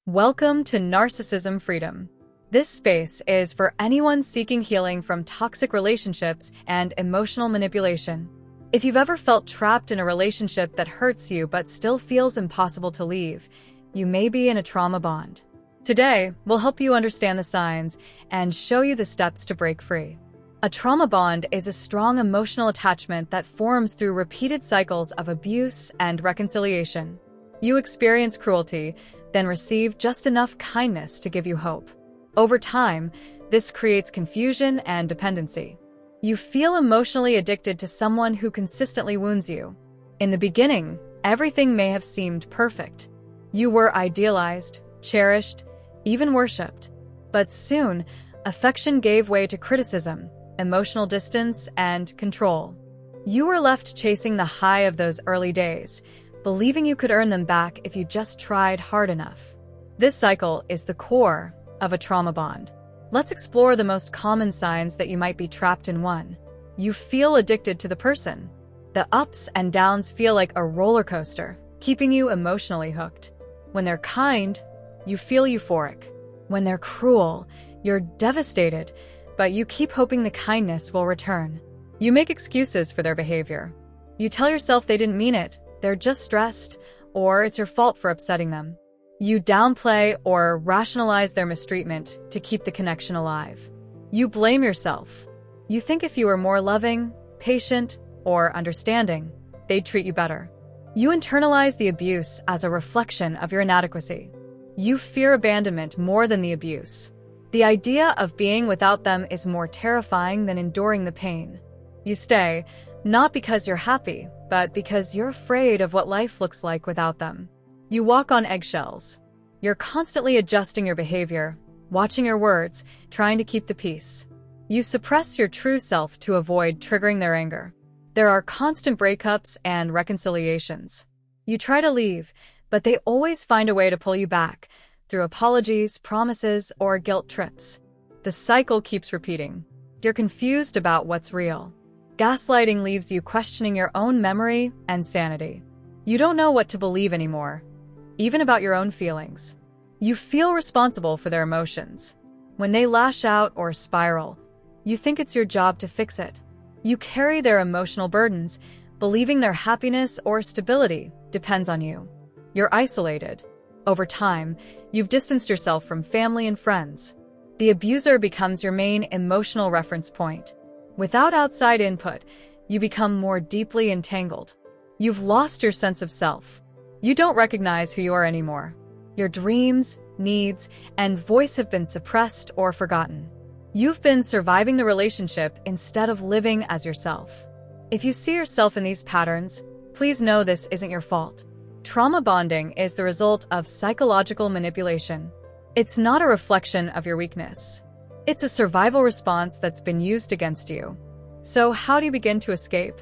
Welcome to Narcissism Freedom. This space is for anyone seeking healing from toxic relationships and emotional manipulation. If you've ever felt trapped in a relationship that hurts you but still feels impossible to leave, you may be in a trauma bond. Today, we'll help you understand the signs and show you the steps to break free. A trauma bond is a strong emotional attachment that forms through repeated cycles of abuse and reconciliation. You experience cruelty, then receive just enough kindness to give you hope. Over time, this creates confusion and dependency. You feel emotionally addicted to someone who consistently wounds you. In the beginning, everything may have seemed perfect. You were idealized, cherished, even worshipped. But soon, affection gave way to criticism, emotional distance, and control. You were left chasing the high of those early days, believing you could earn them back if you just tried hard enough. This cycle is the core of a trauma bond. Let's explore the most common signs that you might be trapped in one. You feel addicted to the person. The ups and downs feel like a roller coaster, keeping you emotionally hooked. When they're kind, you feel euphoric. When they're cruel, you're devastated, but you keep hoping the kindness will return. You make excuses for their behavior. You tell yourself they didn't mean it, they're just stressed, or it's your fault for upsetting them. You downplay or rationalize their mistreatment to keep the connection alive. You blame yourself. You think if you were more loving, patient, or understanding, they'd treat you better. You internalize the abuse as a reflection of your inadequacy. You fear abandonment more than the abuse. The idea of being without them is more terrifying than enduring the pain. You stay, not because you're happy, but because you're afraid of what life looks like without them. You walk on eggshells. You're constantly adjusting your behavior, watching your words, trying to keep the peace. You suppress your true self to avoid triggering their anger. There are constant breakups and reconciliations. You try to leave, but they always find a way to pull you back, through apologies, promises, or guilt trips. The cycle keeps repeating. You're confused about what's real. Gaslighting leaves you questioning your own memory and sanity. You don't know what to believe anymore, even about your own feelings. You feel responsible for their emotions. When they lash out or spiral, you think it's your job to fix it. You carry their emotional burdens, believing their happiness or stability depends on you. You're isolated. Over time, you've distanced yourself from family and friends. The abuser becomes your main emotional reference point. Without outside input, you become more deeply entangled. You've lost your sense of self. You don't recognize who you are anymore. Your dreams, needs, and voice have been suppressed or forgotten. You've been surviving the relationship instead of living as yourself. If you see yourself in these patterns, please know this isn't your fault. Trauma bonding is the result of psychological manipulation. It's not a reflection of your weakness. It's a survival response that's been used against you. So how do you begin to escape?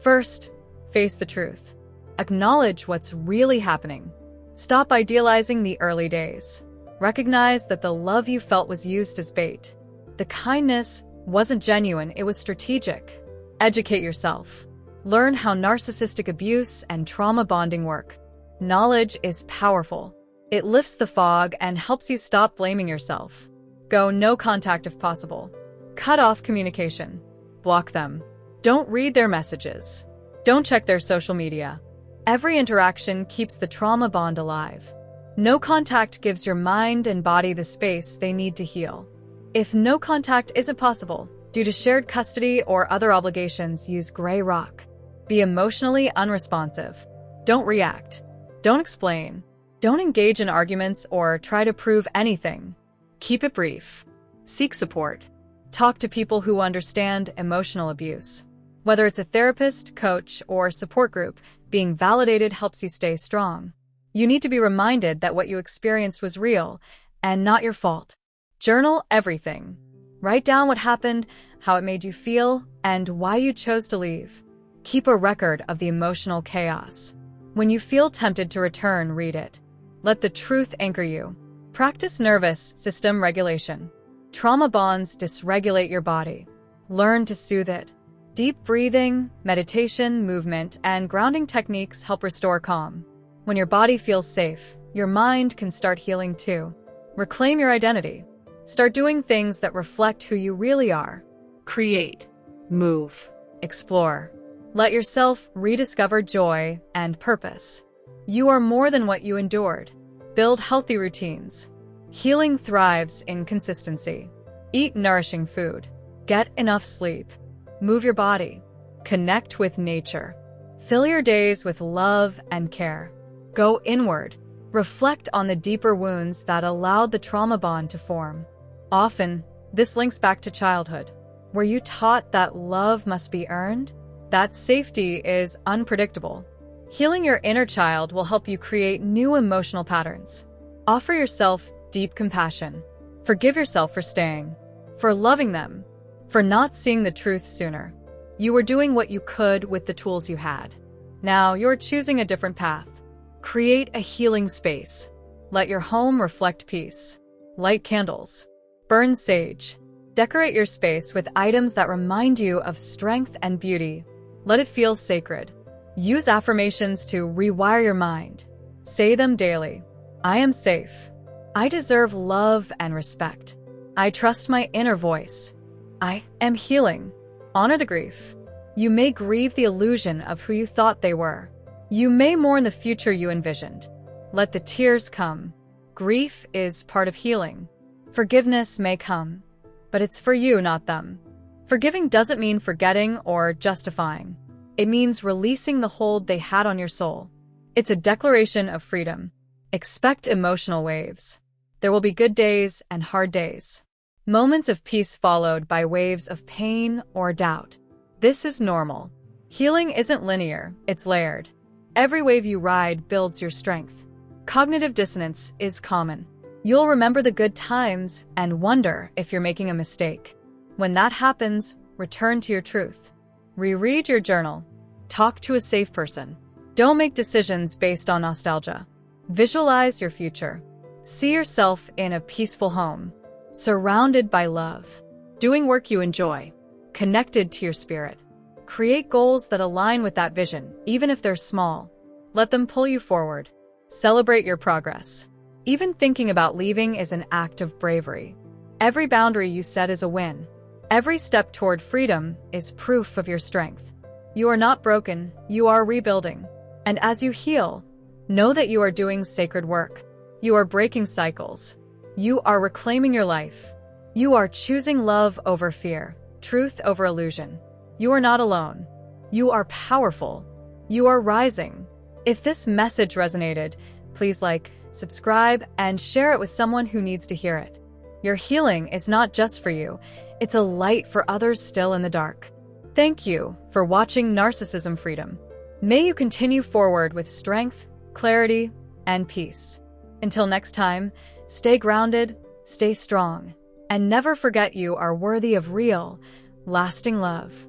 First, face the truth. Acknowledge what's really happening. Stop idealizing the early days. Recognize that the love you felt was used as bait. The kindness wasn't genuine, it was strategic. Educate yourself. Learn how narcissistic abuse and trauma bonding work. Knowledge is powerful. It lifts the fog and helps you stop blaming yourself. Go no contact if possible. Cut off communication. Block them. Don't read their messages. Don't check their social media. Every interaction keeps the trauma bond alive. No contact gives your mind and body the space they need to heal. If no contact isn't possible, due to shared custody or other obligations, use gray rock. Be emotionally unresponsive. Don't react. Don't explain. Don't engage in arguments or try to prove anything. Keep it brief. Seek support. Talk to people who understand emotional abuse. Whether it's a therapist, coach, or support group, being validated helps you stay strong. You need to be reminded that what you experienced was real and not your fault. Journal everything. Write down what happened, how it made you feel, and why you chose to leave. Keep a record of the emotional chaos. When you feel tempted to return, read it. Let the truth anchor you. Practice nervous system regulation. Trauma bonds dysregulate your body. Learn to soothe it. Deep breathing, meditation, movement, and grounding techniques help restore calm. When your body feels safe, your mind can start healing too. Reclaim your identity. Start doing things that reflect who you really are. Create. Move. Explore. Let yourself rediscover joy and purpose. You are more than what you endured. Build healthy routines. Healing thrives in consistency. Eat nourishing food. Get enough sleep. Move your body. Connect with nature. Fill your days with love and care. Go inward. Reflect on the deeper wounds that allowed the trauma bond to form. Often, this links back to childhood. Were you taught that love must be earned? That safety is unpredictable. Healing your inner child will help you create new emotional patterns. Offer yourself deep compassion. Forgive yourself for staying, for loving them, for not seeing the truth sooner. You were doing what you could with the tools you had. Now you're choosing a different path. Create a healing space. Let your home reflect peace. Light candles. Burn sage. Decorate your space with items that remind you of strength and beauty. Let it feel sacred. Use affirmations to rewire your mind. Say them daily. I am safe. I deserve love and respect. I trust my inner voice. I am healing. Honor the grief. You may grieve the illusion of who you thought they were. You may mourn the future you envisioned. Let the tears come. Grief is part of healing. Forgiveness may come, but it's for you, not them. Forgiving doesn't mean forgetting or justifying. It means releasing the hold they had on your soul. It's a declaration of freedom. Expect emotional waves. There will be good days and hard days. Moments of peace followed by waves of pain or doubt. This is normal. Healing isn't linear, it's layered. Every wave you ride builds your strength. Cognitive dissonance is common. You'll remember the good times and wonder if you're making a mistake. When that happens, return to your truth. Reread your journal. Talk to a safe person. Don't make decisions based on nostalgia. Visualize your future. See yourself in a peaceful home, surrounded by love, doing work you enjoy, connected to your spirit. Create goals that align with that vision, even if they're small. Let them pull you forward. Celebrate your progress. Even thinking about leaving is an act of bravery. Every boundary you set is a win. Every step toward freedom is proof of your strength. You are not broken, you are rebuilding. And as you heal, know that you are doing sacred work. You are breaking cycles. You are reclaiming your life. You are choosing love over fear, truth over illusion. You are not alone. You are powerful. You are rising. If this message resonated, please like, subscribe, and share it with someone who needs to hear it. Your healing is not just for you, it's a light for others still in the dark. Thank you for watching Narcissism Freedom. May you continue forward with strength, clarity, and peace. Until next time, stay grounded, stay strong, and never forget you are worthy of real, lasting love.